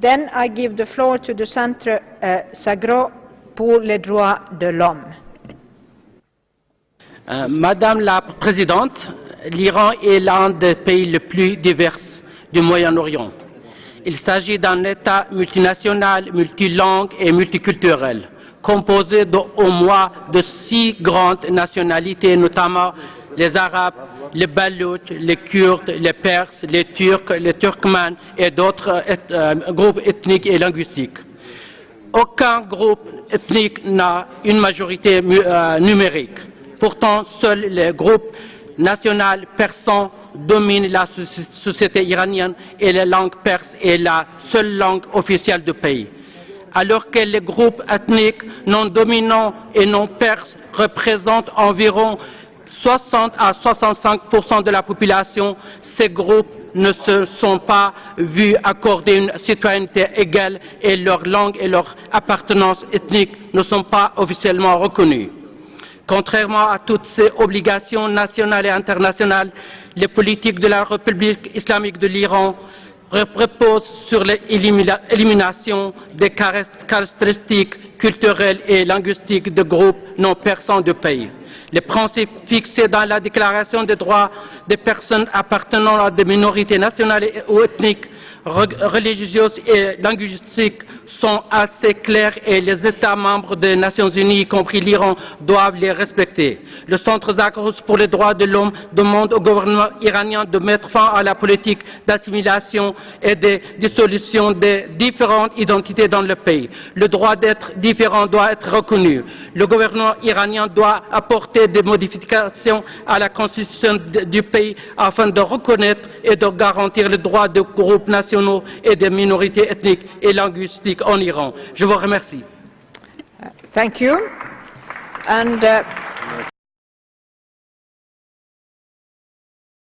Then I give the floor to the Centre Sagro pour les droits de l'homme. Madame la Présidente, l'Iran est l'un des pays les plus divers du Moyen-Orient. Il s'agit d'un État multinational, multilangue et multiculturel, composé au moins de 6 grandes nationalités, notamment les Arabes, les Baloutches, les Kurdes, les Perses, les Turcs, les Turkmènes et d'autres groupes ethniques et linguistiques. Aucun groupe ethnique n'a une majorité numérique. Pourtant, seuls les groupes nationaux persans dominent la société iranienne et la langue perse est la seule langue officielle du pays. Alors que les groupes ethniques non dominants et non perses représentent environ 60 à 65% de la population, ces groupes ne se sont pas vus accorder une citoyenneté égale et leur langue et leur appartenance ethnique ne sont pas officiellement reconnues. Contrairement à toutes ces obligations nationales et internationales, les politiques de la République islamique de l'Iran reposent sur l'élimination des caractéristiques culturelles et linguistiques de groupes non persans du pays. Les principes fixés dans la Déclaration des droits des personnes appartenant à des minorités nationales ou ethniques, religieuses et linguistiques sont assez clairs et les États membres des Nations Unies, y compris l'Iran, doivent les respecter. Le Centre Zagros pour les droits de l'homme demande au gouvernement iranien de mettre fin à la politique d'assimilation et de dissolution des différentes identités dans le pays. Le droit d'être différent doit être reconnu. Le gouvernement iranien doit apporter des modifications à la constitution du pays afin de reconnaître et de garantir les droits des groupes nationaux et des minorités ethniques et linguistiques en Iran. Je vous remercie. Thank you. And